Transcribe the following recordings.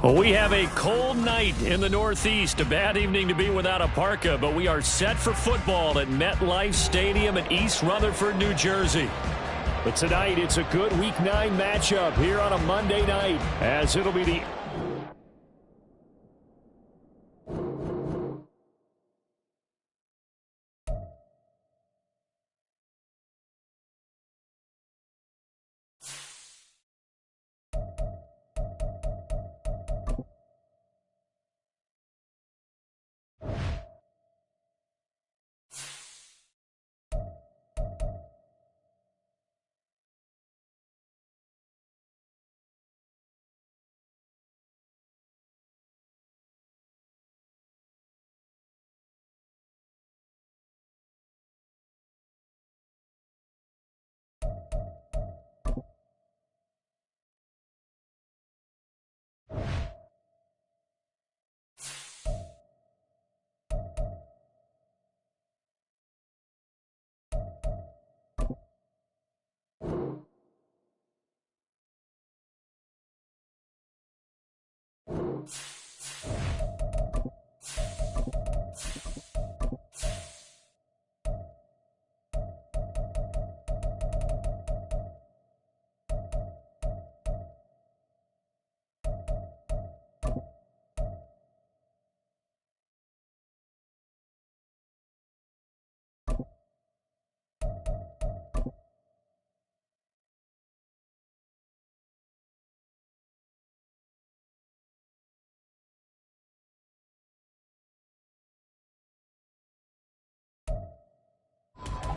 Well, we have a cold night in the Northeast. A bad evening to be without a parka, but we are set for football at MetLife Stadium in East Rutherford, New Jersey. But tonight, it's a good Week 9 matchup here on a Monday night, as it'll be the...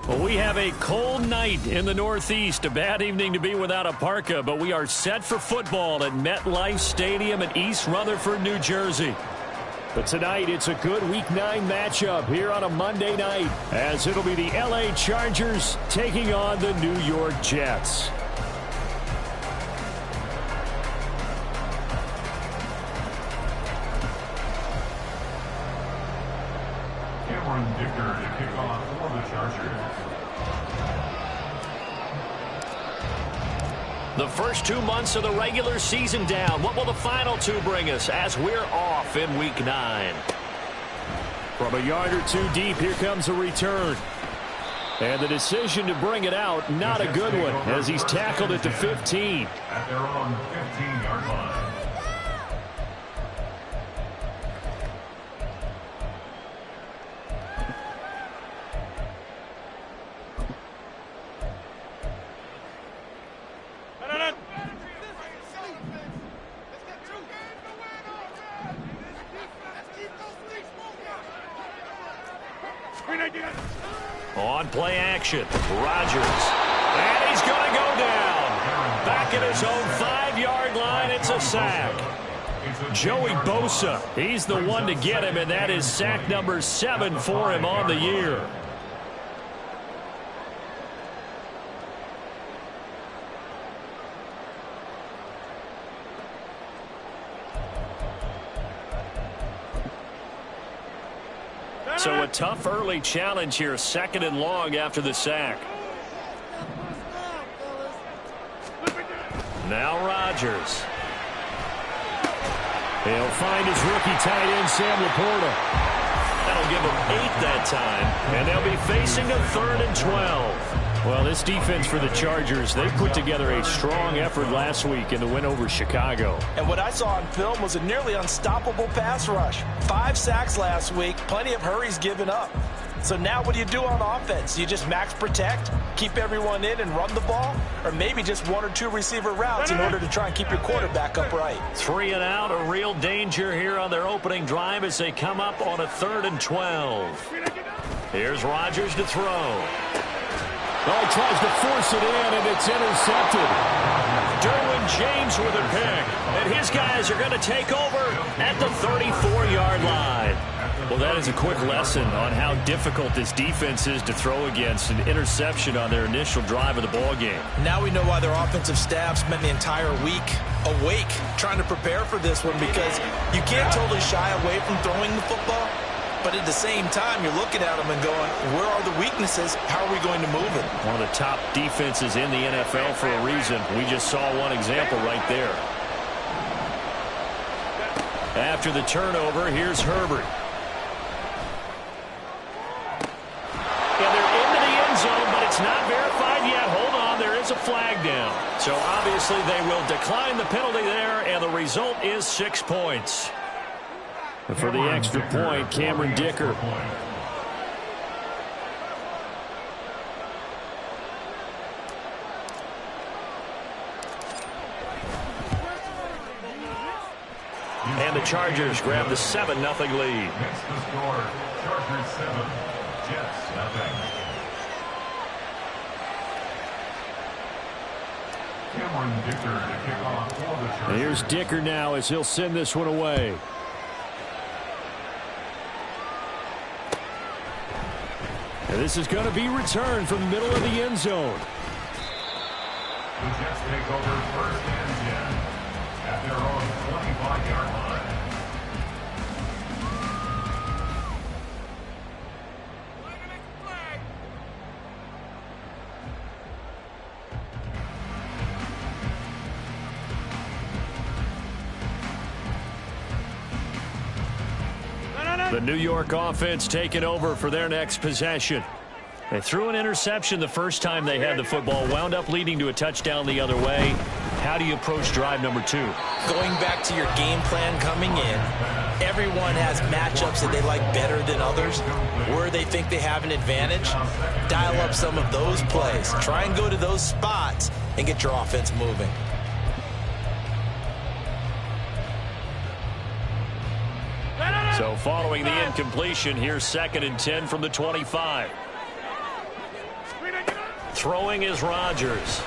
Well, we have a cold night in the Northeast. A bad evening to be without a parka, but we are set for football at MetLife Stadium in East Rutherford, New Jersey. But tonight, it's a good Week 9 matchup here on a Monday night, as it'll be the LA Chargers taking on the New York Jets. The first 2 months of the regular season down. What will the final 2 bring us as we're off in Week 9? From a yard or 2 deep, here comes a return. And the decision to bring it out, not a good one, as he's tackled at the 15. At their own 15-yard line. On play action, Rodgers. And he's going to go down. Back at his own 5-yard line, it's a sack. Joey Bosa, he's the one to get him, and that is sack number 7 for him on the year. So a tough early challenge here, 2nd and long after the sack. Now Rodgers. He'll find his rookie tight end, Sam Laporta. That'll give him 8 that time, and they'll be facing a 3rd and 12. Well, this defense for the Chargers, they put together a strong effort last week in the win over Chicago. And what I saw on film was a nearly unstoppable pass rush. 5 sacks last week, plenty of hurries given up. So now what do you do on offense? You just max protect, keep everyone in and run the ball, or maybe just 1 or 2 receiver routes in order to try and keep your quarterback upright. 3 and out, a real danger here on their opening drive as they come up on a 3rd and 12. Here's Rodgers to throw. Oh, he tries to force it in, and it's intercepted. Derwin James with a pick. And his guys are going to take over at the 34-yard line. Well, that is a quick lesson on how difficult this defense is to throw against. An interception on their initial drive of the ball game. Now we know why their offensive staff spent the entire week awake trying to prepare for this one, because you can't totally shy away from throwing the football. But at the same time, you're looking at them and going, where are the weaknesses? How are we going to move it? One of the top defenses in the NFL for a reason. We just saw one example right there. After the turnover, here's Herbert. And they're into the end zone, but it's not verified yet. Hold on, there is a flag down. So obviously they will decline the penalty there, and the result is 6 points. And for the extra point, Cameron Dicker. And the Chargers grab the 7-0 lead. Next to score, Chargers 7, Jets 0. Cameron Dicker to kick off for the Chargers. And here's Dicker now as he'll send this one away. And this is going to be returned from the middle of the end zone. The Jets take over first and 10 at their own 25-yard line. The New York offense taking over for their next possession. They threw an interception the first time they had the football, wound up leading to a touchdown the other way. How do you approach drive number 2? Going back to your game plan coming in, everyone has matchups that they like better than others, where they think they have an advantage. Dial up some of those plays. Try and go to those spots and get your offense moving. So following the incompletion, here's 2nd and 10 from the 25. Throwing is Rodgers.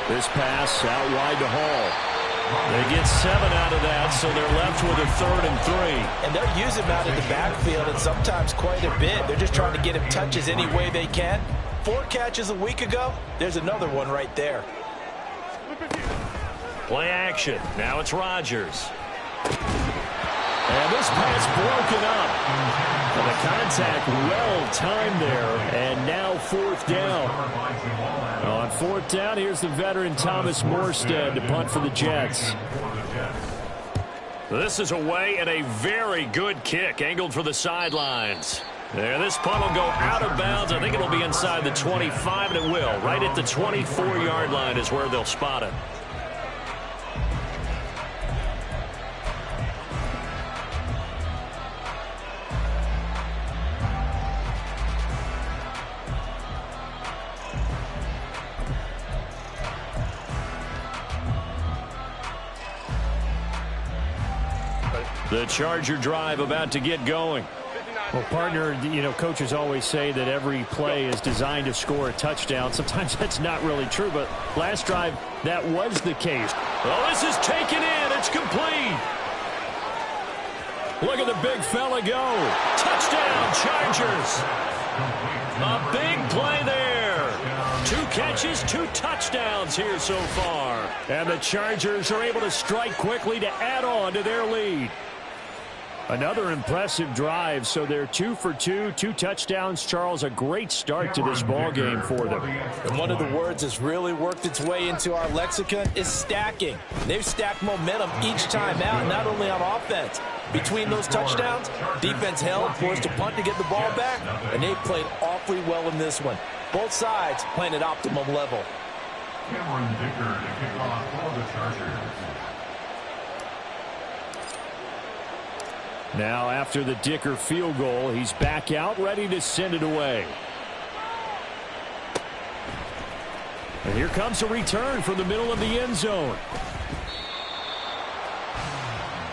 This pass out wide to Hall. They get 7 out of that, so they're left with a 3rd and 3. And they'll use him out of the backfield, and sometimes quite a bit. They're just trying to get him touches any way they can. 4 catches a week ago. There's another one right there. Play action. Now it's Rodgers. And this pass broken up. And the contact well timed there. And now 4th down. On 4th down, here's the veteran Thomas Morstead to punt for the Jets. This is away and a very good kick angled for the sidelines. There, this punt will go out of bounds. I think it'll be inside the 25, and it will. Right at the 24-yard line is where they'll spot it. The Charger drive about to get going. Well, partner, coaches always say that every play is designed to score a touchdown. Sometimes that's not really true, but last drive, that was the case. Well, this is taken in. It's complete. Look at the big fella go. Touchdown, Chargers. A big play there. 2 catches, 2 touchdowns here so far. And the Chargers are able to strike quickly to add on to their lead. Another impressive drive, so they're 2 for 2, 2 touchdowns. Charles, a great start to this ball game for them. And one of the words that's really worked its way into our lexicon is stacking. They've stacked momentum each time out, not only on offense. Between those touchdowns, defense held, forced a punt to get the ball back, and they played awfully well in this one. Both sides playing at optimum level. Cameron Dicker to kick off for the Chargers. Now, after the Dicker field goal, he's back out, ready to send it away. And here comes a return from the middle of the end zone.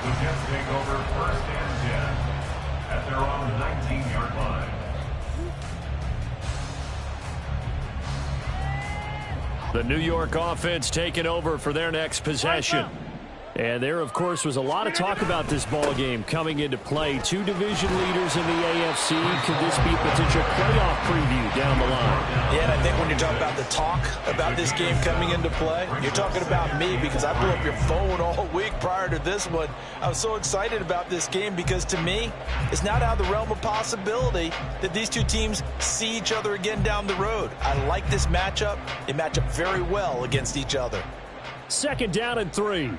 The Jets take over first and 10 at their own 19-yard line. The New York offense taking over for their next possession. And there, of course, was a lot of talk about this ball game coming into play. 2 division leaders in the AFC. Could this be a potential playoff preview down the line? Yeah, and I think when you're talking about the talk about this game coming into play, you're talking about me, because I blew up your phone all week prior to this one. I was so excited about this game because, to me, it's not out of the realm of possibility that these 2 teams see each other again down the road. I like this matchup. They match up very well against each other. 2nd down and 3.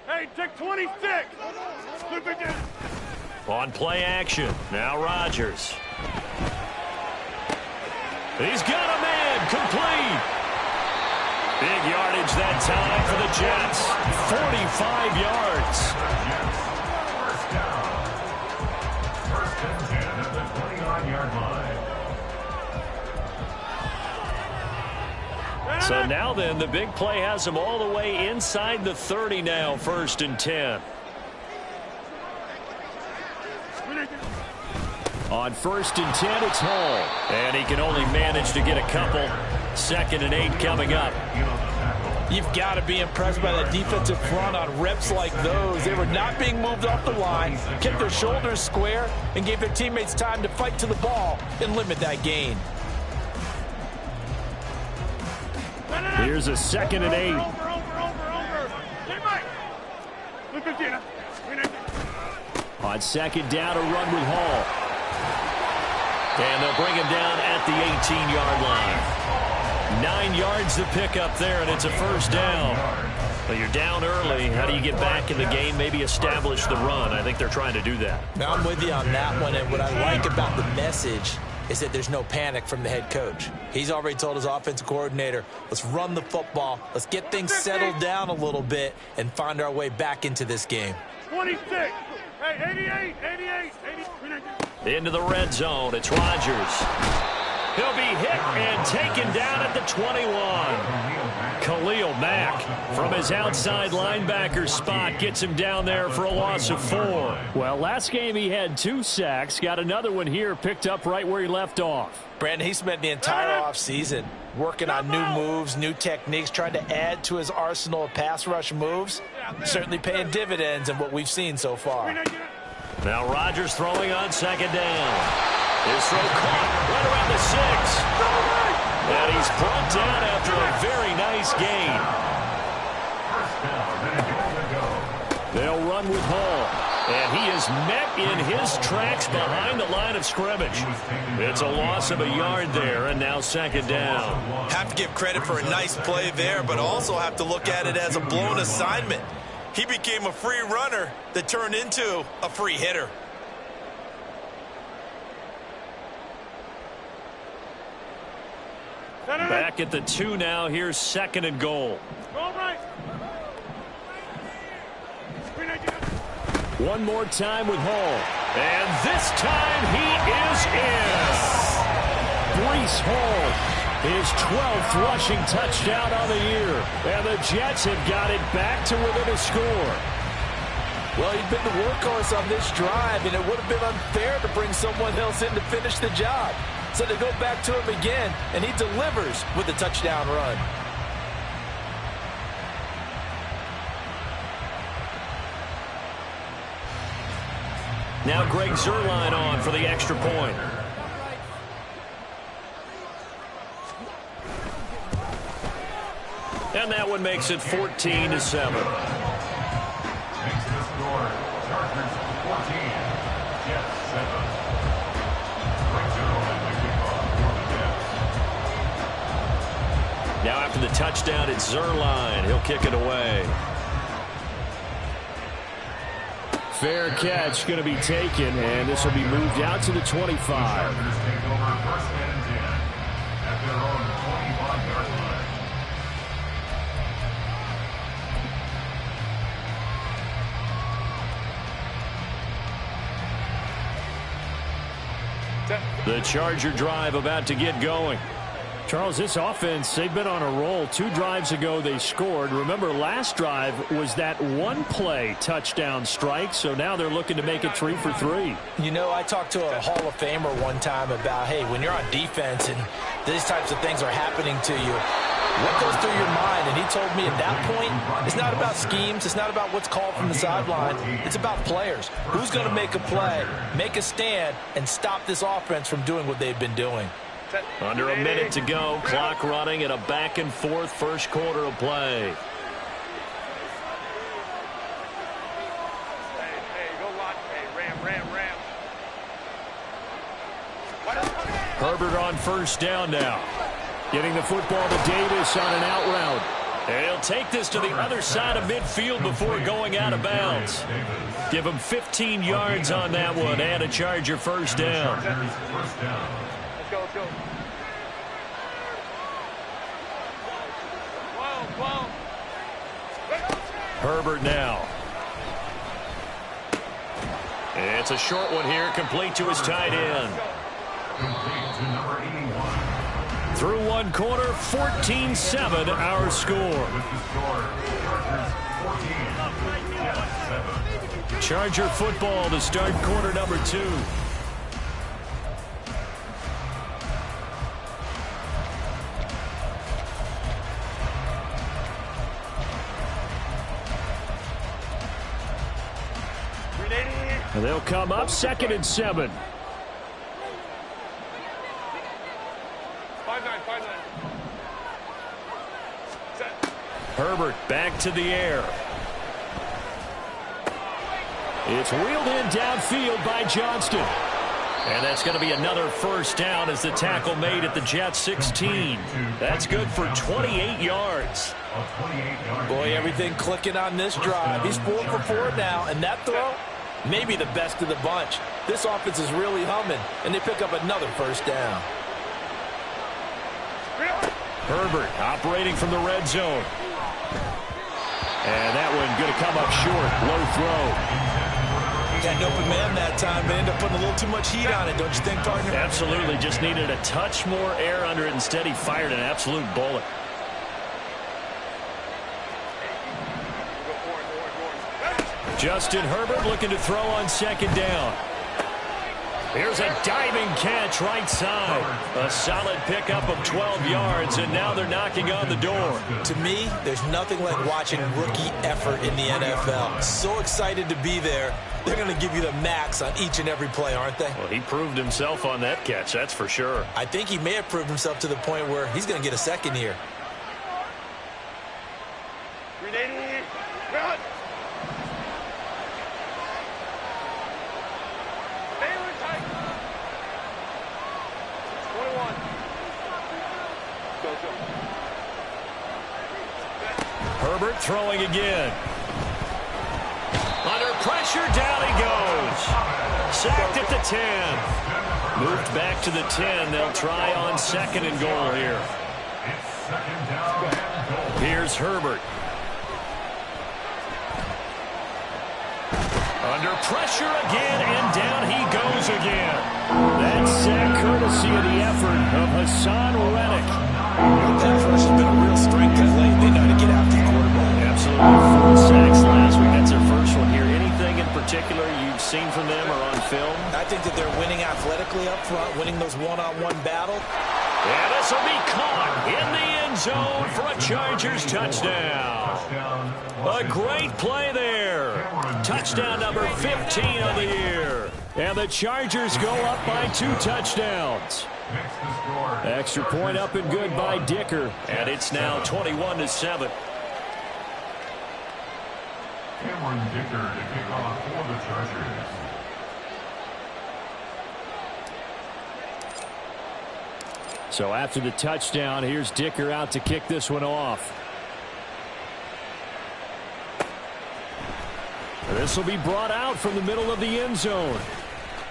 Hey, take 26. On play action. Now Rodgers. He's got a man. Complete. Big yardage that time for the Jets. 45 yards. First down. First and 10 at the 29-yard line. So now then, the big play has him all the way inside the 30 now, 1st and 10. On 1st and 10, it's Hall. And he can only manage to get a couple. 2nd and 8 coming up. You've got to be impressed by the defensive front on reps like those. They were not being moved off the line, kept their shoulders square, and gave their teammates time to fight to the ball and limit that gain. Here's a 2nd and 8. On 2nd down, a run with Hall. And they'll bring him down at the 18-yard line. 9 yards to pick up there, and it's a 1st down. But you're down early. How do you get back in the game? Maybe establish the run. I think they're trying to do that. Now, I'm with you on that one, and what I like about the message is that there's no panic from the head coach. He's already told his offensive coordinator, let's run the football, let's get things settled down a little bit and find our way back into this game. 26. Hey, 88, 88, 80. Into the red zone. It's Rodgers. He'll be hit and taken down at the 21. Khalil Mack from his outside linebacker spot gets him down there for a loss of 4. Well, last game he had 2 sacks. Got another one here, picked up right where he left off. Brandon, he spent the entire offseason working on new moves, new techniques, trying to add to his arsenal of pass rush moves. Certainly paying dividends in what we've seen so far. Now Rodgers throwing on 2nd down. His throw caught right around the 6. And he's brought down after a very nice gain. They'll run with Hall. And he is met in his tracks behind the line of scrimmage. It's a loss of a yard there, and now 2nd down. Have to give credit for a nice play there, but also have to look at it as a blown assignment. He became a free runner that turned into a free hitter. Back at the 2 now. Here's 2nd and goal. One more time with Hall. And this time he is in. Breece Hall, his 12th rushing touchdown on the year. And the Jets have got it back to within a score. Well, he's been the workhorse on this drive, and it would have been unfair to bring someone else in to finish the job. So they go back to him again, and he delivers with a touchdown run. Now Greg Zuerlein on for the extra point. And that one makes it 14-7. Makes the score. Chargers 14. Jets 7. Greg Zuerlein the kickoff for the Jets. Now after the touchdown, it's Zuerlein. He'll kick it away. Fair catch going to be taken, and this will be moved out to the 25. Chargers take over 1st and 10 at their own 25-yard line. The Charger drive about to get going. Charles, this offense, they've been on a roll. 2 drives ago they scored. Remember, last drive was that one-play touchdown strike, so now they're looking to make it 3 for 3. You know, I talked to a Hall of Famer one time about, hey, when you're on defense and these types of things are happening to you, what goes through your mind? And he told me at that point, it's not about schemes. It's not about what's called from the sideline. It's about players. Who's going to make a play, make a stand, and stop this offense from doing what they've been doing? Under a minute to go. Clock running in a back-and-forth first quarter of play. Herbert on 1st down now. Getting the football to Davis on an out route. And he'll take this to the other side of midfield before going out of bounds. Give him 15 yards on that one and a Charger first down. Let's go, let's go. Wow. Herbert now. It's a short one here, complete to his tight end. Complete to number 81. Through one quarter, 14-7 our score. With the score, Chargers 14, Jets 7. Charger football to start quarter number 2. And they'll come up 2nd and 7. 5-9. Herbert back to the air. It's wheeled in downfield by Johnston. And that's going to be another first down as the tackle made at the Jets 16. That's good for 28 yards. Boy, everything clicking on this drive. He's 4 for 4 now, and that throw, maybe the best of the bunch. This offense is really humming, and they pick up another first down. Herbert operating from the red zone. And that one going to come up short. Low throw. Got an open man that time, but ended up putting a little too much heat on it, don't you think, partner? Absolutely. Just needed a touch more air under it. Instead, he fired an absolute bullet. Justin Herbert looking to throw on 2nd down. Here's a diving catch right side. A solid pickup of 12 yards, and now they're knocking on the door. To me, there's nothing like watching rookie effort in the NFL. So excited to be there. They're going to give you the max on each and every play, aren't they? Well, he proved himself on that catch, that's for sure. I think he may have proved himself to the point where he's going to get a second here. Herbert throwing again. Under pressure, down he goes. Sacked at the 10. Moved back to the 10. They'll try on 2nd and goal here. It's 2nd down and goal. Here's Herbert. Under pressure again, and down he goes again. That sack courtesy of the effort of Hassan Reddick. The pass rush has been a real strength of late. They know how to get after the quarterback. Absolutely. 4 sacks last week. That's their first one here. Anything in particular you've seen from them or on film? I think that they're winning athletically up front, winning those one-on-one battles. And this will be caught in the end zone for a Chargers touchdown. A great play there. Touchdown number 15 of the year. And the Chargers go up by 2 touchdowns. Extra point up and good by Dicker. And it's now 21-7. Cameron Dicker to kick off for the Chargers. So after the touchdown, here's Dicker out to kick this one off. This will be brought out from the middle of the end zone.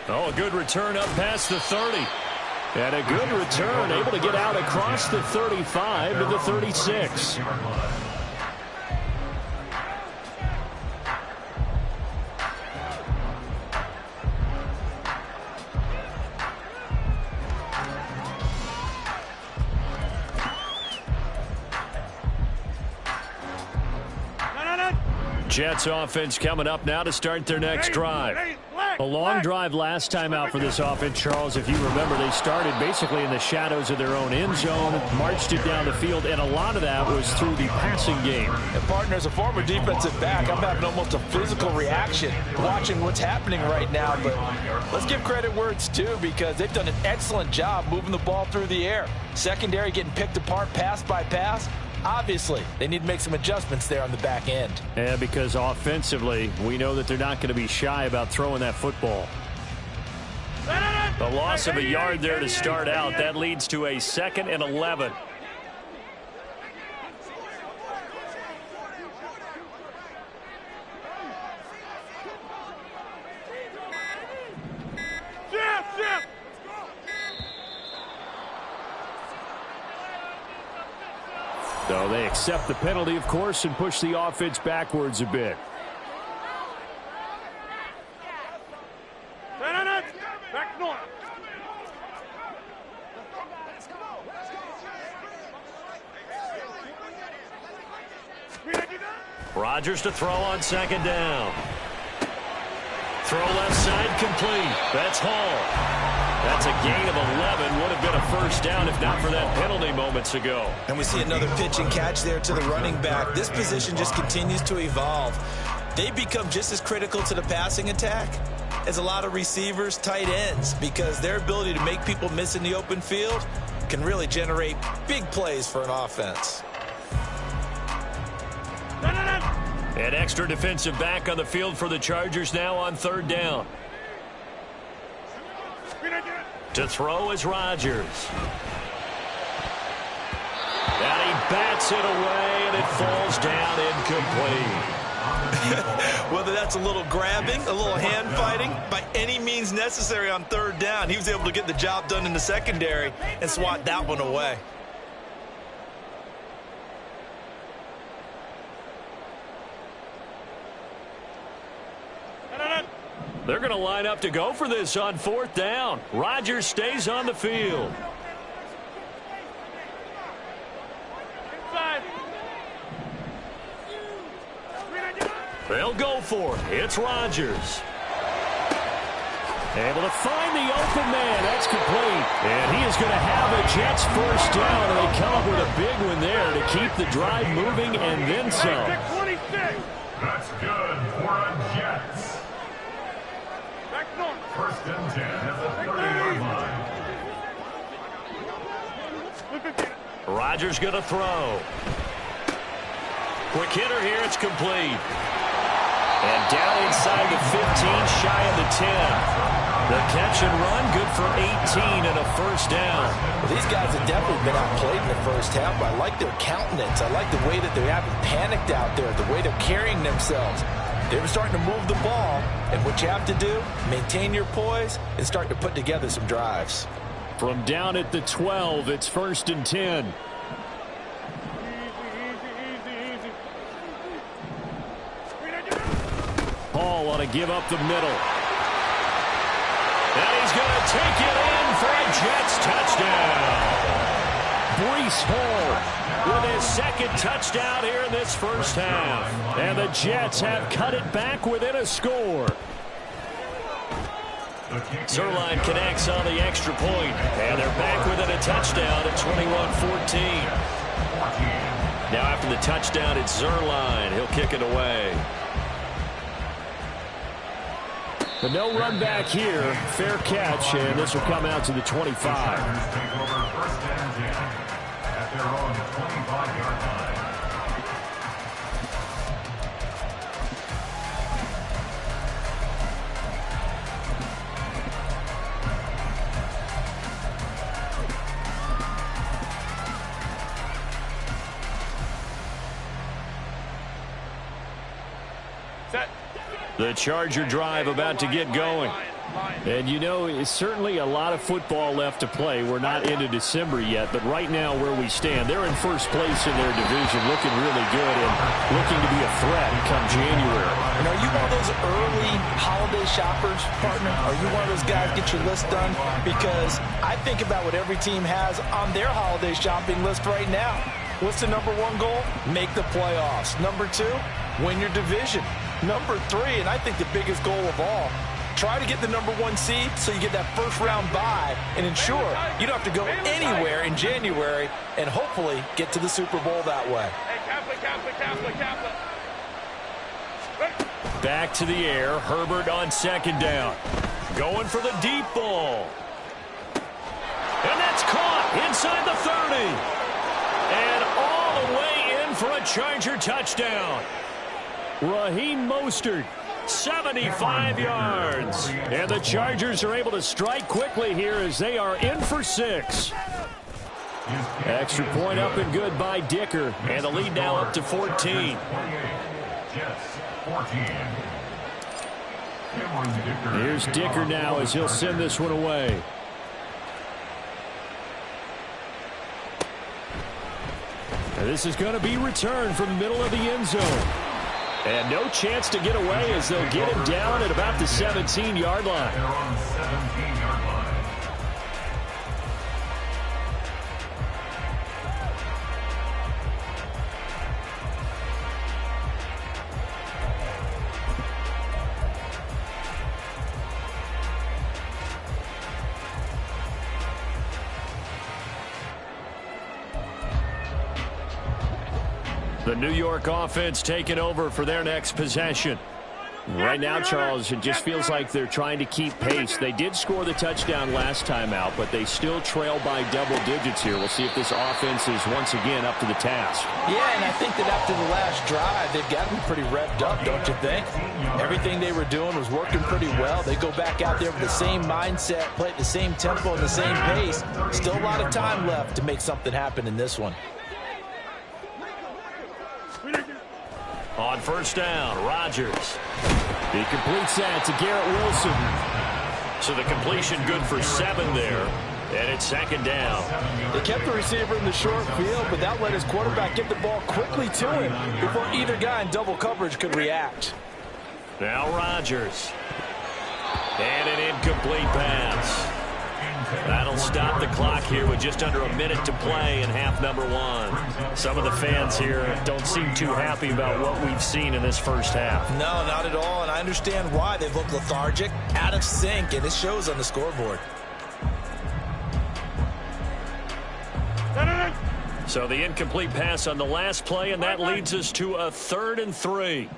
Oh, a good return up past the 30. And a good return, able to get out across the 35 to the 36. Jets offense coming up now to start their next drive. A long drive last time out for this offense, Charles. If you remember, they started basically in the shadows of their own end zone, marched it down the field, and a lot of that was through the passing game. And partner, as a former defensive back, I'm having almost a physical reaction watching what's happening right now. But let's give credit where it's due, because they've done an excellent job moving the ball through the air. Secondary getting picked apart pass by pass. Obviously, they need to make some adjustments there on the back end. Yeah, because offensively, we know that they're not going to be shy about throwing that football. The loss of a yard there to start out. That leads to a 2nd and 11. So they accept the penalty, of course, and push the offense backwards a bit. Back north. Rodgers to throw on second down. Throw left side complete. That's Hall. That's a gain of 11. Would have been a first down if not for that penalty moments ago. And we see another pitch and catch there to the running back. This position just continues to evolve. They become just as critical to the passing attack as a lot of receivers, tight ends, because their ability to make people miss in the open field can really generate big plays for an offense. An extra defensive back on the field for the Chargers now on third down. To throw is Rodgers. And he bats it away, and it falls down incomplete. Whether that's a little grabbing, a little hand fighting, by any means necessary on third down, he was able to get the job done in the secondary and swat that one away. They're going to line up to go for this on fourth down. Rodgers stays on the field. They'll go for it. It's Rodgers. Able to find the open man. That's complete. And he is going to have a Jets first down. And they come up with a big one there to keep the drive moving and then some. That's good for a Jets. First and 10 at the 30-yard line. Rodgers going to throw. Quick hitter here. It's complete. And down inside the 15, shy of the 10. The catch and run, good for 18 and a first down. Well, these guys have definitely been outplayed in the first half, but I like their countenance. I like the way that they haven't panicked out there, the way they're carrying themselves. They're starting to move the ball, and what you have to do, maintain your poise and start to put together some drives. From down at the 12, it's first and 10. Hall want to give up the middle. And he's going to take it in for a Jets touchdown. Breece Hall with his second touchdown here in this first half. And the Jets have cut it back within a score. Zerline connects on the extra point. And they're back within a touchdown at 21-14. Now after the touchdown, it's Zerline. He'll kick it away. But no run back here. Fair catch, and this will come out to the 25. Their own 25-yard line. Set. The Charger drive about to get going. And, you know, it's certainly a lot of football left to play. We're not into December yet, but right now where we stand, they're in first place in their division, looking really good and looking to be a threat come January. And are you one of those early holiday shoppers, partner? Are you one of those guys get your list done? Because I think about what every team has on their holiday shopping list right now. What's the number one goal? Make the playoffs. Number two, win your division. Number three, and I think the biggest goal of all, try to get the number one seed so you get that first round bye and ensure you don't have to go anywhere in January and hopefully get to the Super Bowl that way. Back to the air. Herbert on second down. Going for the deep ball. And that's caught inside the 30. And all the way in for a Charger touchdown. Raheem Mostert, 75 yards. And the Chargers are able to strike quickly here as they are in for 6. Extra point up and good by Dicker. And the lead now up to 14. Here's Dicker now as he'll send this one away. And this is going to be returned from the middle of the end zone. And no chance to get away as they'll get him down at about the 17-yard line. They're on 17-yard line. The New York offense taking over for their next possession. Right now, Charles, it just feels like they're trying to keep pace. They did score the touchdown last time out, but they still trail by double digits here. We'll see if this offense is once again up to the task. Yeah, and I think that after the last drive, they've got to be pretty revved up, don't you think? Everything they were doing was working pretty well. They go back out there with the same mindset, play at the same tempo and the same pace. Still a lot of time left to make something happen in this one. On first down, Rodgers. He completes that to Garrett Wilson. So the completion good for 7 there. And it's second down. They kept the receiver in the short field, but that let his quarterback get the ball quickly to him before either guy in double coverage could react. Now Rodgers. And an incomplete pass. That'll stop the clock here with just under a minute to play in half number 1. Some of the fans here don't seem too happy about what we've seen in this first half. No, not at all, and I understand why. They've looked lethargic, out of sync, and it shows on the scoreboard. So the incomplete pass on the last play, and that leads us to a 3rd and 3.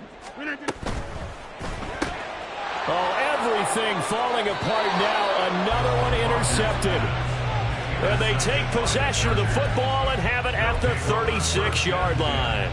Oh, everything falling apart now. Another one intercepted. And they take possession of the football and have it at the 36-yard line.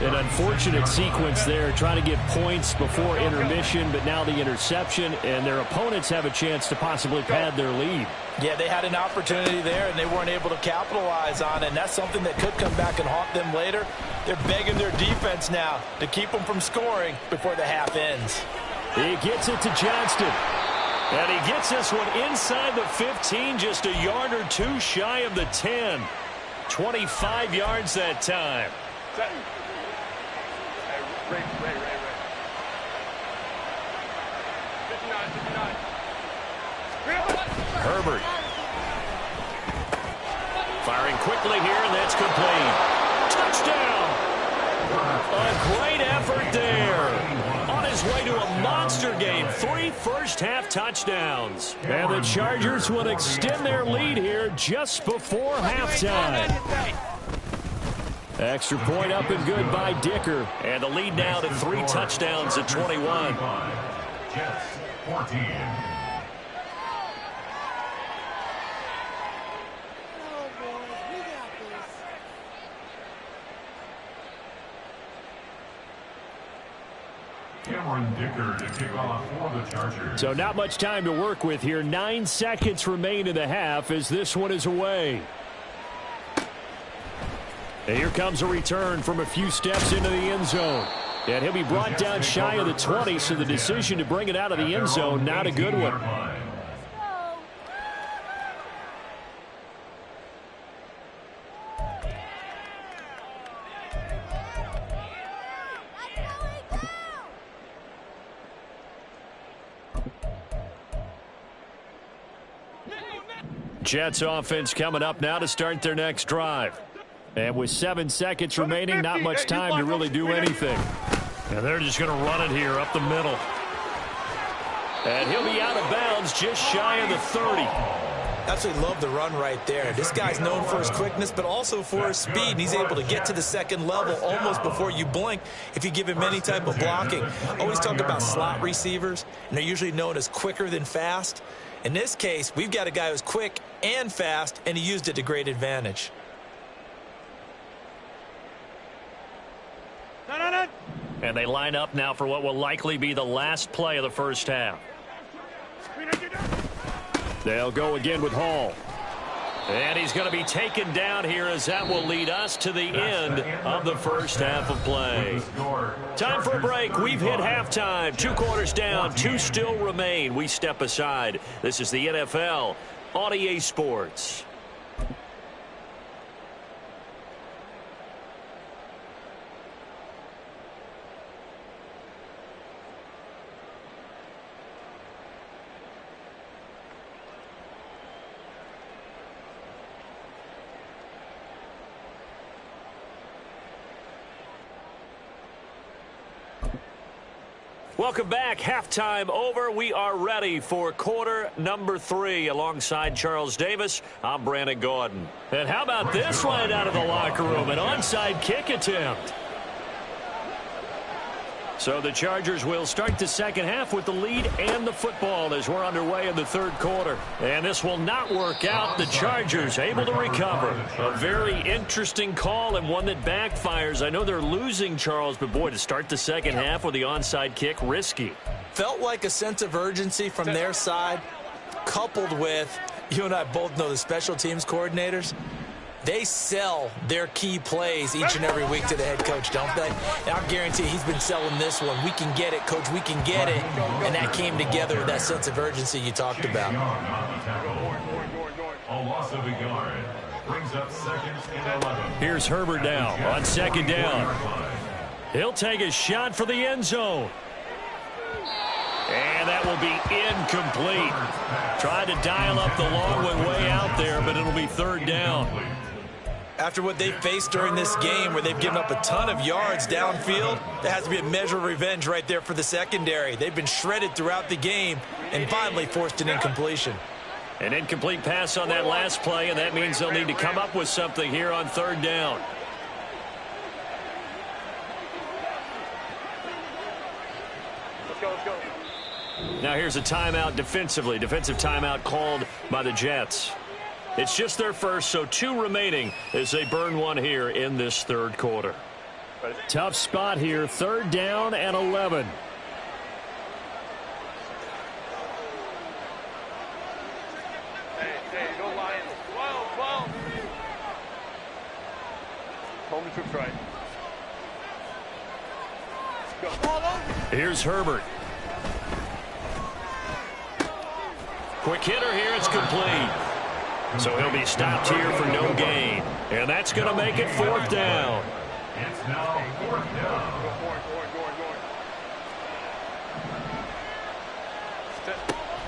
An unfortunate sequence there, trying to get points before intermission, but now the interception, and their opponents have a chance to possibly pad their lead. Yeah, they had an opportunity there, and they weren't able to capitalize on it, and that's something that could come back and haunt them later. They're begging their defense now to keep them from scoring before the half ends. He gets it to Johnston. And he gets this one inside the 15, just a yard or two shy of the 10. 25 yards that time. Ray. 59. Herbert. Firing quickly here, and that's complete. Touchdown! A great effort there. On his way to a monster game. 3 first-half touchdowns. And the Chargers will extend their lead here just before halftime. Extra point up and good by Dicker. And the lead now to 3 touchdowns at 21. Jets 14. Dicker to kick off for the Chargers. So not much time to work with here. 9 seconds remain in the half as this one is away. And here comes a return from a few steps into the end zone. And he'll be brought down shy of the 20, so the decision to bring it out of the end zone, not a good one. Jets offense coming up now to start their next drive. And with 7 seconds remaining, not much time to really do anything. And they're just going to run it here up the middle. And he'll be out of bounds just shy of the 30. Absolutely love the run right there. This guy's known for his quickness, but also for his speed. And he's able to get to the second level almost before you blink if you give him any type of blocking. Always talk about slot receivers, and they're usually known as quicker than fast. In this case, we've got a guy who's quick and fast, and he used it to great advantage. And they line up now for what will likely be the last play of the first half. They'll go again with Hall. And he's going to be taken down here as that will lead us to the end of the first half of play. Time for a break. We've hit halftime. 2 quarters down, 2 still remain. We step aside. This is the NFL on EA Sports. Welcome back. Halftime over. We are ready for quarter number 3. Alongside Charles Davis, I'm Brandon Gordon. And how about this right out of the locker room? An onside kick attempt. So the Chargers will start the second half with the lead and the football as we're underway in the third quarter. And this will not work out. The Chargers able to recover. A very interesting call and one that backfires. I know they're losing, Charles, but boy, to start the second half with the onside kick, risky. Felt like a sense of urgency from their side, coupled with, you and I both know the special teams coordinators. They sell their key plays each and every week to the head coach, don't they? And I'll guarantee he's been selling this one. We can get it, coach. We can get it. And that came together with that sense of urgency you talked about. A loss of a yard brings up second and 11. Here's Herbert now on second down. He'll take a shot for the end zone. And that will be incomplete. Tried to dial up the long one way out there, but it'll be third down. After what they faced during this game where they've given up a ton of yards downfield, there has to be a measure of revenge right there for the secondary. They've been shredded throughout the game and finally forced an incompletion. An incomplete pass on that last play, and that means they'll need to come up with something here on third down. Let's go. Now here's a timeout defensively. Defensive timeout called by the Jets. It's just their first, so 2 remaining as they burn one here in this third quarter. Tough spot here. Third down and 11. Hey, go Lions. 12. Home and troops right. Let's go. Here's Herbert. Quick hitter here. It's complete. So he'll be stopped here for no gain. And that's going to make it fourth down. It's now fourth down.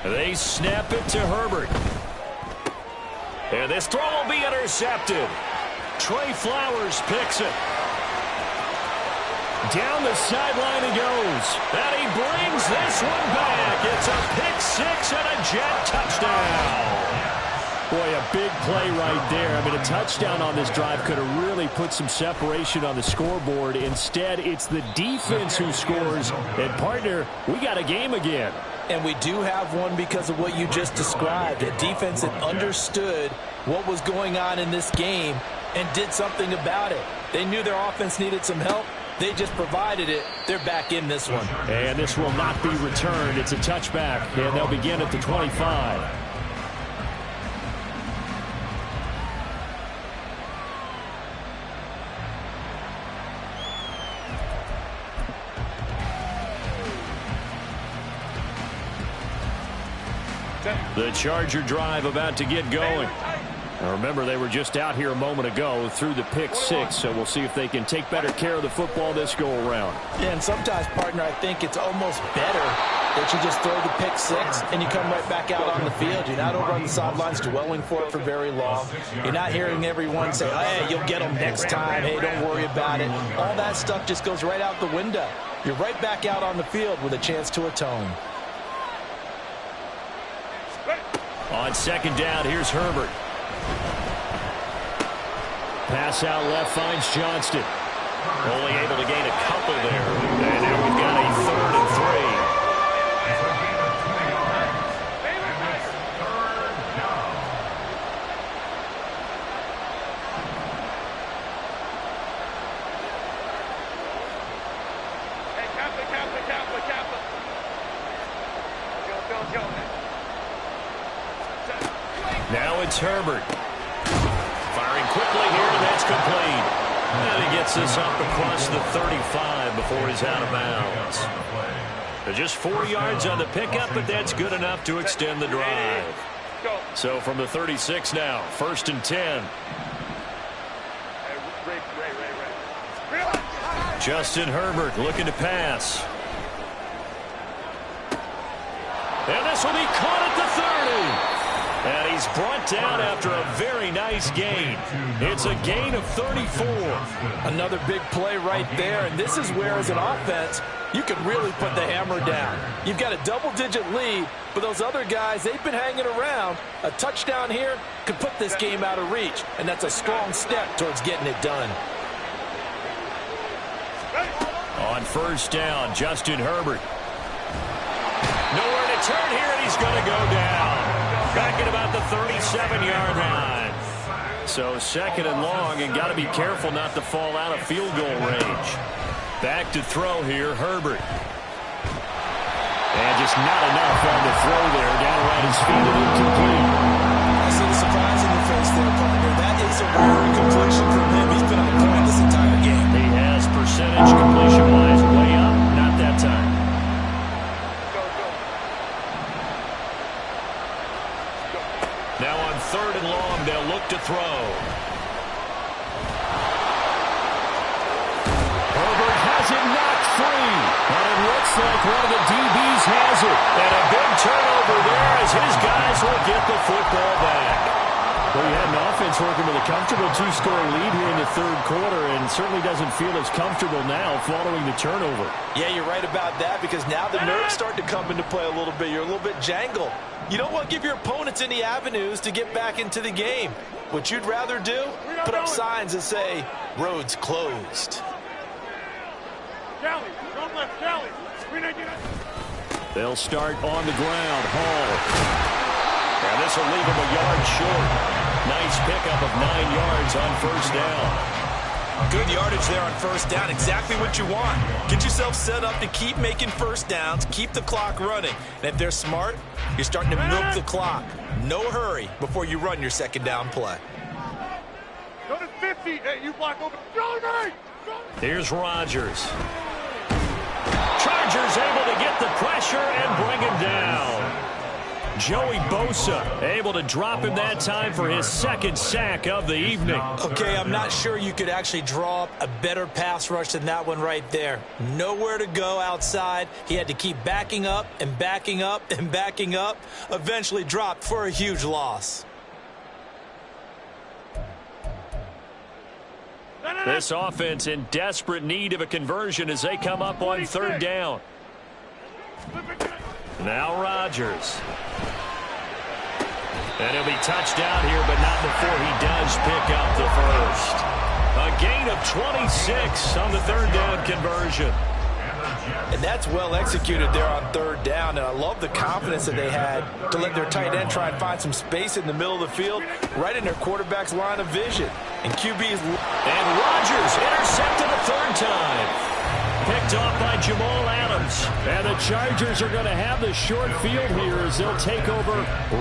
They snap it to Herbert. And this throw will be intercepted. Trey Flowers picks it. Down the sideline he goes. And he brings this one back. It's a pick 6 and a Jet touchdown. Boy, a big play right there. I mean, a touchdown on this drive could have really put some separation on the scoreboard. Instead, it's the defense who scores. And, partner, we got a game again. And we do have one because of what you just described. A defense that understood what was going on in this game and did something about it. They knew their offense needed some help. They just provided it. They're back in this one. And this will not be returned. It's a touchback, and they'll begin at the 25. The Charger drive about to get going. Now remember, they were just out here a moment ago through the pick 6, so we'll see if they can take better care of the football this go-around. Yeah, and sometimes, partner, I think it's almost better that you just throw the pick 6 and you come right back out on the field. You're not over on the sidelines dwelling for it for very long. You're not hearing everyone say, hey, you'll get them next time. Hey, don't worry about it. All that stuff just goes right out the window. You're right back out on the field with a chance to atone. On second down, here's Herbert. Pass out left finds Johnston. Only able to gain a couple there. And now we've got a 3rd and 3. Hey, Kappa. Go. Now it's Herbert. Firing quickly here, and that's complete. And he gets this up across the 35 before he's out of bounds. Just 4 yards on the pickup, but that's good enough to extend the drive. So from the 36 now, 1st and 10. Justin Herbert looking to pass. And this will be caught at the 30. And he's brought down after a very nice gain. It's a gain of 34. Another big play right there, and this is where, as an offense, you can really put the hammer down. You've got a double-digit lead, but those other guys, they've been hanging around. A touchdown here could put this game out of reach, and that's a strong step towards getting it done. On first down, Justin Herbert. Nowhere to turn here, and he's going to go down. Back at about the 37-yard line. So second and long, and got to be careful not to fall out of field goal range. Back to throw here, Herbert. And just not enough on the throw there. Down around his feet and incomplete. I see the surprise in your face there, partner. That is a rare completion from him. He's been on point this entire game. He has percentage completion-wise way up. Not that time. Now on third and long, they'll look to throw. Herbert has it knocked free. And it looks like one of the DBs has it. And a big turnover there as his guys will get the football back. Well, you had an offense working with a comfortable two-score lead here in the third quarter, and certainly doesn't feel as comfortable now following the turnover. Yeah, you're right about that, because now the nerves start to come into play a little bit. You're a little bit jangled. You don't want to give your opponents any avenues to get back into the game. What you'd rather do, put up signs that say, roads closed. They'll start on the ground. Hall. And this will leave him a yard short. Nice pickup of 9 yards on first down. Good yardage there on first down. Exactly what you want. Get yourself set up to keep making first downs, keep the clock running. And if they're smart, you're starting to milk the clock. No hurry before you run your second down play. Go to 50. Hey, you block over. Johnny! Here's Rodgers. Chargers able to get the pressure and bring him down. Joey Bosa able to drop him that time for his second sack of the evening. Okay, I'm not sure you could actually draw up a better pass rush than that one right there. Nowhere to go outside. He had to keep backing up and backing up and backing up. Eventually dropped for a huge loss. This offense in desperate need of a conversion as they come up on third down. Now Rodgers. And he'll be touched down here, but not before he does pick up the first. A gain of 26 on the third down conversion. And that's well executed there on third down. And I love the confidence that they had to let their tight end try and find some space in the middle of the field, right in their quarterback's line of vision. And QB's... And Rodgers intercepted a third time. Picked off by Jamal Adams. And the Chargers are going to have the short field here as they'll take over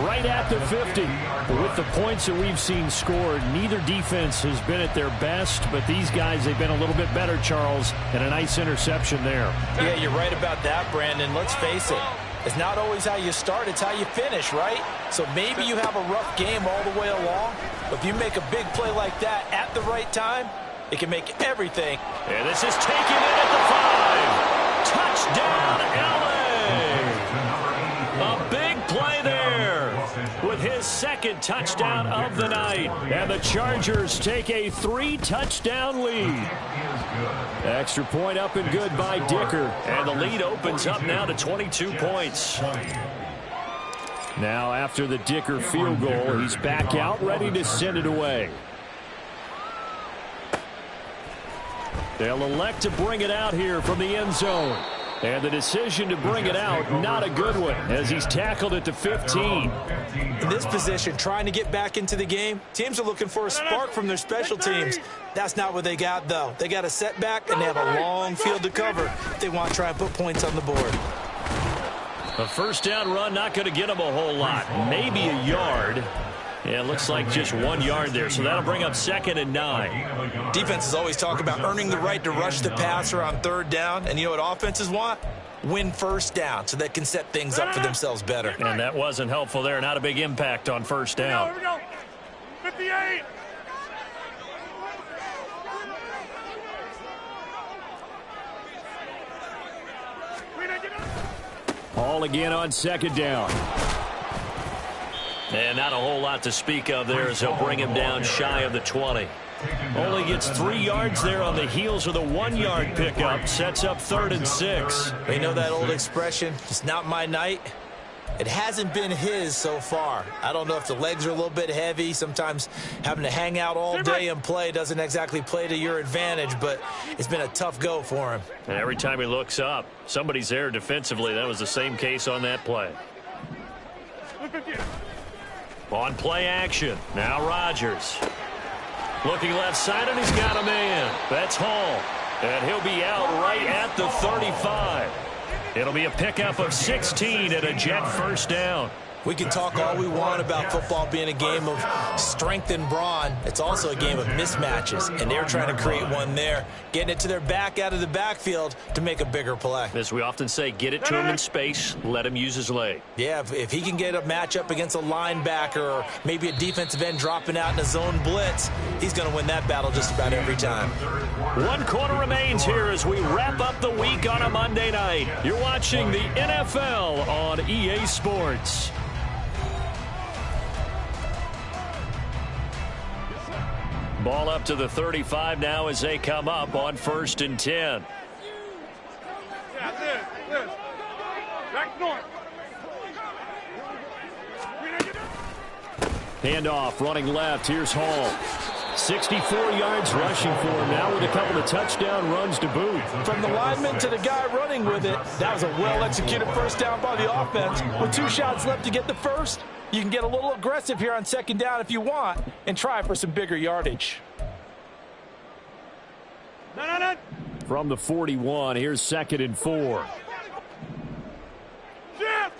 right at the 50. But with the points that we've seen scored, neither defense has been at their best. But these guys, they've been a little bit better, Charles. And a nice interception there. Yeah, you're right about that, Brandon. Let's face it. It's not always how you start, it's how you finish, right? So maybe you have a rough game all the way along. But if you make a big play like that at the right time, it can make everything. And this is taken in at the 5. Touchdown, LA! A big play there with his second touchdown of the night. And the Chargers take a 3-touchdown lead. Extra point up and good by Dicker. And the lead opens up now to 22 points. Now after the Dicker field goal, he's back out ready to send it away. They'll elect to bring it out here from the end zone. And the decision to bring it out, not a good one, as he's tackled at the 15. In this position, trying to get back into the game, teams are looking for a spark from their special teams. That's not what they got, though. They got a setback, and they have a long field to cover if they want to try and put points on the board. A first down run, not going to get them a whole lot. Maybe a yard. Yeah, it looks like just 1 yard there, so that'll bring up 2nd and 9. Defenses always talk about earning the right to rush the passer on third down, and you know what offenses want? Win first down so they can set things up for themselves better. And that wasn't helpful there. Not a big impact on first down. Here we go. 58. Hall again on second down. And not a whole lot to speak of there as he'll bring him down shy of the 20. Only gets 3 yards there on the heels of the 1-yard pickup. Sets up 3rd and 6. You know that old expression, it's not my night? It hasn't been his so far. I don't know if the legs are a little bit heavy. Sometimes having to hang out all day and play doesn't exactly play to your advantage, but it's been a tough go for him. And every time he looks up, somebody's there defensively. That was the same case on that play. On play action. Now Rodgers. Looking left side, and he's got a man. That's Hall. And he'll be out right at the 35. It'll be a pickup of 16 and a Jet first down. We can talk all we want about football being a game of strength and brawn. It's also a game of mismatches, and they're trying to create one there, getting it to their back out of the backfield to make a bigger play. As we often say, get it to him in space, let him use his leg. Yeah, if he can get a matchup against a linebacker or maybe a defensive end dropping out in a zone blitz, he's going to win that battle just about every time. 1 quarter remains here as we wrap up the week on a Monday night. You're watching the NFL on EA Sports. Ball up to the 35 now as they come up on 1st and 10. Yeah, this. Back north. Handoff running left. Here's Hall. 64 yards rushing for him now with a couple of touchdown runs to boot. From the lineman to the guy running with it, that was a well-executed first down by the offense. With 2 shots left to get the first, you can get a little aggressive here on 2nd down if you want and try for some bigger yardage. No. From the 41, here's 2nd and 4. Jeff.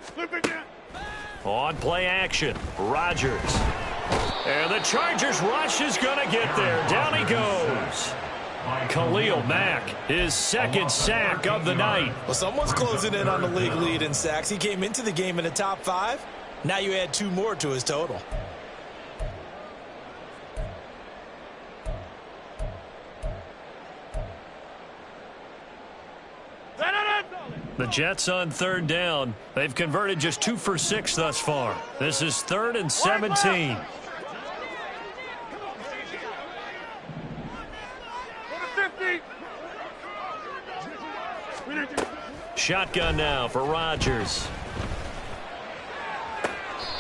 Flip again. On play action, Rodgers. And the Chargers rush is going to get there. Down he goes. Khalil Mack, his 2nd sack of the night. Well, someone's closing in on the league lead in sacks. He came into the game in the top 5. Now you add 2 more to his total. The Jets on 3rd down. They've converted just 2 for 6 thus far. This is 3rd and 17. Shotgun now for Rodgers.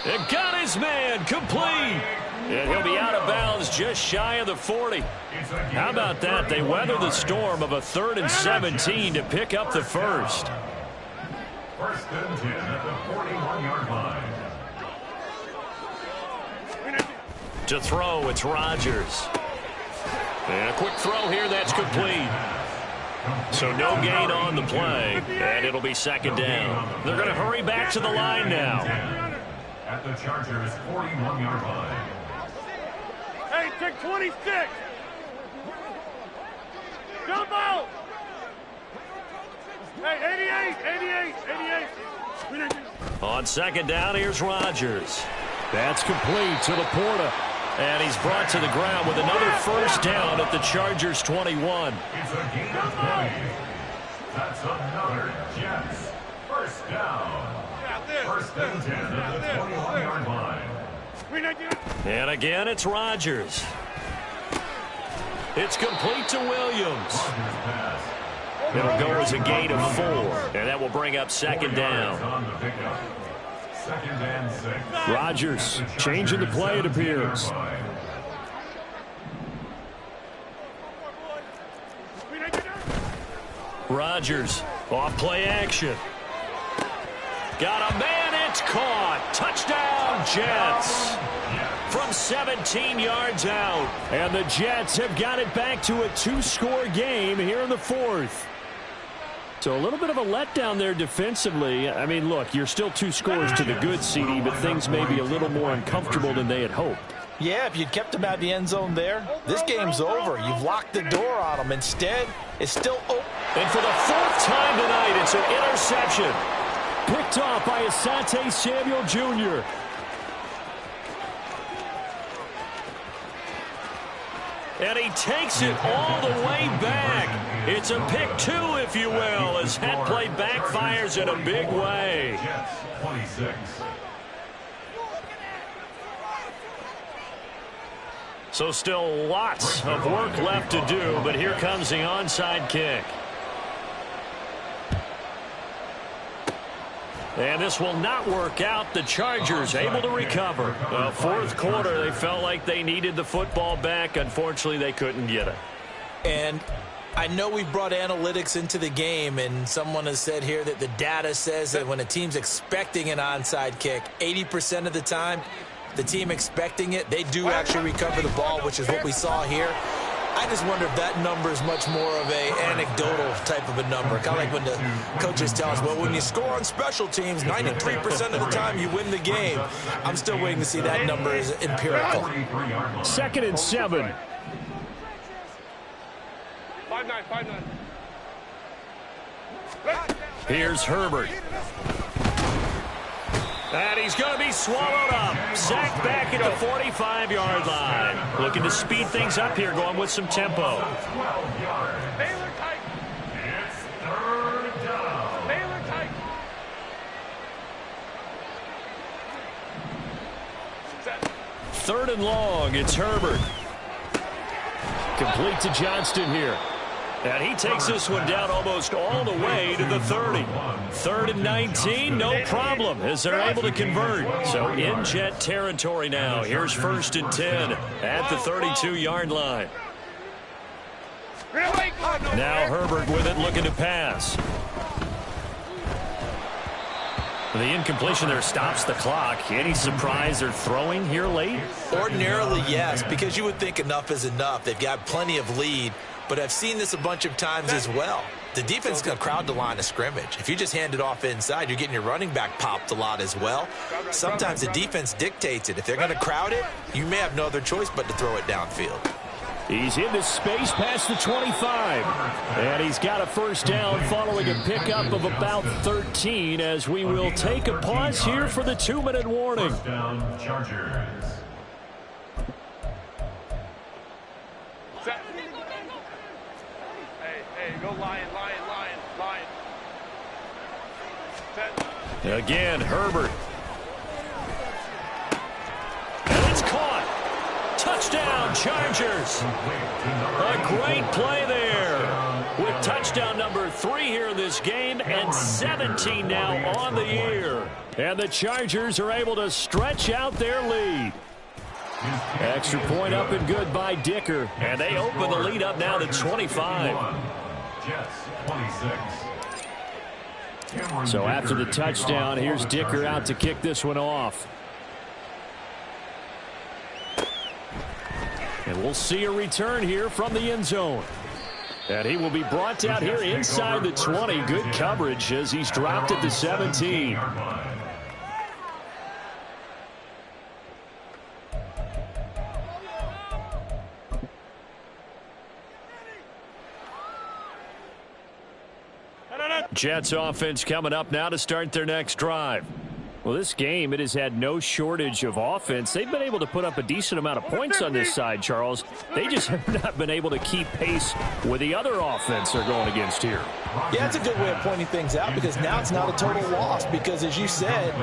It got his man complete. And he'll be out of bounds just shy of the 40. How about that? They weather the storm of a 3rd and 17 to pick up the first. 1st and 10 at the 41-yard line. To throw, it's Rodgers. And a quick throw here, that's complete. So no gain on the play, and it'll be 2nd down. They're going to hurry back to the line now. At the Chargers' 41-yard line. Hey, take 26. Jump out. Hey, 88. On 2nd down, here's Rodgers. That's complete to Laporta. And he's brought to the ground with another first down at the Chargers' 21. It's a gain of 20. That's another Jets first down. 1st and 10 at the 21-yard line. And again, it's Rodgers. It's complete to Williams. It'll go as a gain of 4. And that will bring up 2nd down. 2nd and 6. Rodgers changing the play, it appears. Rodgers off play action. Got a man, it's caught. Touchdown, Jets. From 17 yards out. And the Jets have got it back to a 2-score game here in the 4th. So a little bit of a letdown there defensively. I mean, look, you're still 2 scores to the good, CD, but things may be a little more uncomfortable than they had hoped. Yeah, if you'd kept him out of the end zone there, this game's over. You've locked the door on him. Instead, it's still open. And for the 4th time tonight, it's an interception. Picked off by Asante Samuel Jr. And he takes it all the way back. It's a pick two, if you will, as that play backfires in a big way. Jets 26. So still lots of work left to do, but here comes the onside kick. And this will not work out. The Chargers able to recover. Fourth quarter, they felt like they needed the football back. Unfortunately, they couldn't get it. And I know we brought analytics into the game, and someone has said here that the data says that when a team's expecting an onside kick, 80% of the time, the team expecting it, they do actually recover the ball, which is what we saw here. I just wonder if that number is much more of a anecdotal type of a number. Kind of like when the coaches tell us, well, when you score on special teams, 93% of the time you win the game. I'm still waiting to see that number as empirical. 2nd and 7. 5-9. Here's Herbert. And he's going to be swallowed up. Sacked back at the 45-yard line. Looking to speed things up here, going with some tempo. 12 yards. Baylor tight. It's third down. Baylor tight. Set. 3rd and long, it's Herbert. Complete to Johnston here. And he takes this one down almost all the way to the 30. 3rd and 19, no problem, as they're able to convert. So in Jet territory now. Here's 1st and 10 at the 32-yard line. Now Herbert with it, looking to pass. The incompletion there stops the clock. Any surprise they're throwing here late? Ordinarily, yes, because you would think enough is enough. They've got plenty of lead. But I've seen this a bunch of times as well. The defense is going to crowd the line of scrimmage. If you just hand it off inside, you're getting your running back popped a lot as well. Sometimes the defense dictates it. If they're going to crowd it, you may have no other choice but to throw it downfield. He's into space past the 25. And he's got a first down following a pickup of about 13 as we will take a pause here for the 2-minute warning. First down, Chargers. Set. Hey, go Lion. Set. Again, Herbert. And it's caught. Touchdown, Chargers. A great play there. With touchdown number 3 here in this game and 17 now on the year. And the Chargers are able to stretch out their lead. Extra point up and good by Dicker. And they open the lead up now to 25. Jets 26. So after the touchdown, here's Dicker out to kick this one off. And we'll see a return here from the end zone. And he will be brought down here inside the 20. Good coverage as he's dropped at the 17. Jets offense coming up now to start their next drive. Well, this game, it has had no shortage of offense. They've been able to put up a decent amount of points on this side, Charles. They just have not been able to keep pace with the other offense they're going against here. Yeah, it's a good way of pointing things out because now it's not a total loss because, as you said,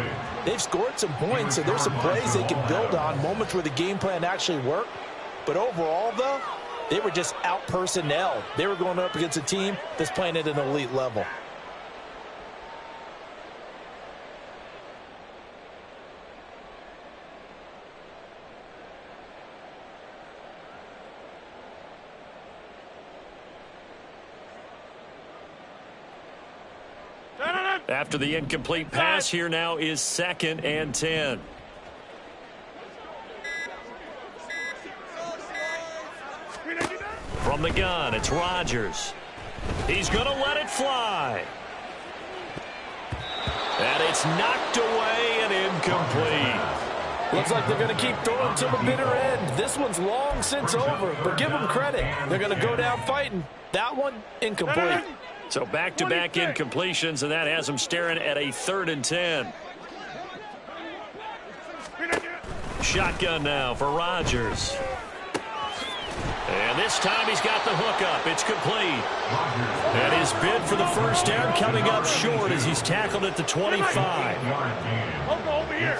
they've scored some points, so there's some plays they can build on, moments where the game plan actually worked. But overall, though, they were just out-personnelled. They were going up against a team that's playing at an elite level. After the incomplete pass, here now is 2nd and 10. From the gun, it's Rodgers. He's going to let it fly. And it's knocked away and incomplete. Looks like they're going to keep throwing to the bitter end. This one's long since over, but give them credit. They're going to go down fighting. That one, incomplete. So back-to-back incompletions, and that has them staring at a 3rd and 10. Shotgun now for Rodgers. And this time he's got the hook up. It's complete. And his bid for the first down coming up short as he's tackled at the 25. Over here.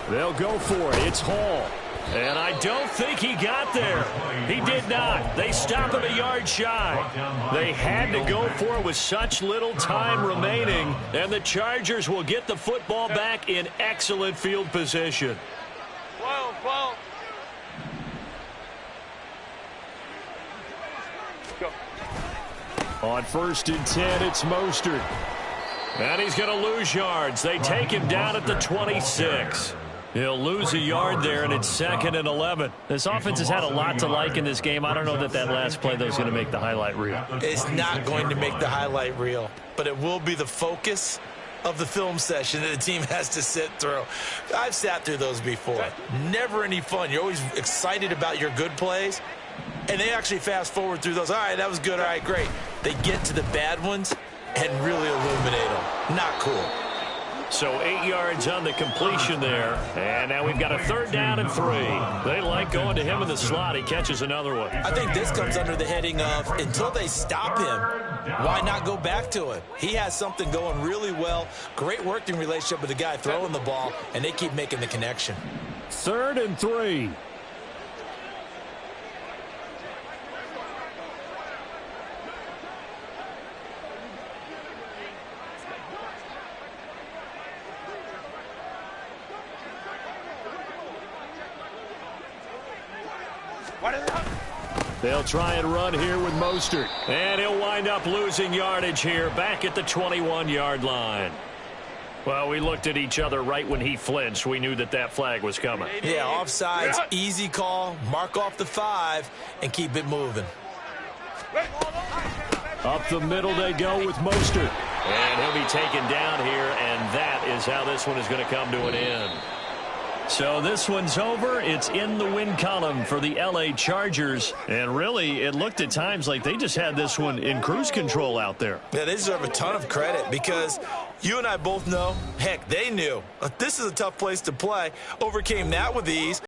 They'll go for it. It's Hall. And I don't think he got there. He did not. They stop him a yard shy. They had to go for it with such little time remaining. And the Chargers will get the football back in excellent field position. 12. Go. On 1st and 10, it's Mostert. And he's going to lose yards. They take him down at the 26. He'll lose a yard there, and it's 2nd and 11. This offense has had a lot to like in this game. I don't know that last play, though, is going to make the highlight reel. It's not going to make the highlight reel, but it will be the focus of the film session that the team has to sit through. I've sat through those before. Never any fun. You're always excited about your good plays, and they actually fast forward through those. All right, that was good. All right, great. They get to the bad ones and really illuminate them. Not cool. So 8 yards on the completion there. And now we've got a 3rd down and 3. They like going to him in the slot. He catches another one. I think this comes under the heading of until they stop him, why not go back to him? He has something going really well. Great working relationship with the guy throwing the ball, and they keep making the connection. 3rd and 3. They'll try and run here with Mostert. And he'll wind up losing yardage here back at the 21-yard line. Well, we looked at each other right when he flinched. We knew that flag was coming. Yeah, offsides, easy call, mark off the 5, and keep it moving. Up the middle they go with Mostert. And he'll be taken down here, and that is how this one is going to come to an end. So this one's over. It's in the win column for the L.A. Chargers. And really, it looked at times like they just had this one in cruise control out there. Yeah, they deserve a ton of credit because you and I both know, heck, they knew. This is a tough place to play. Overcame that with ease.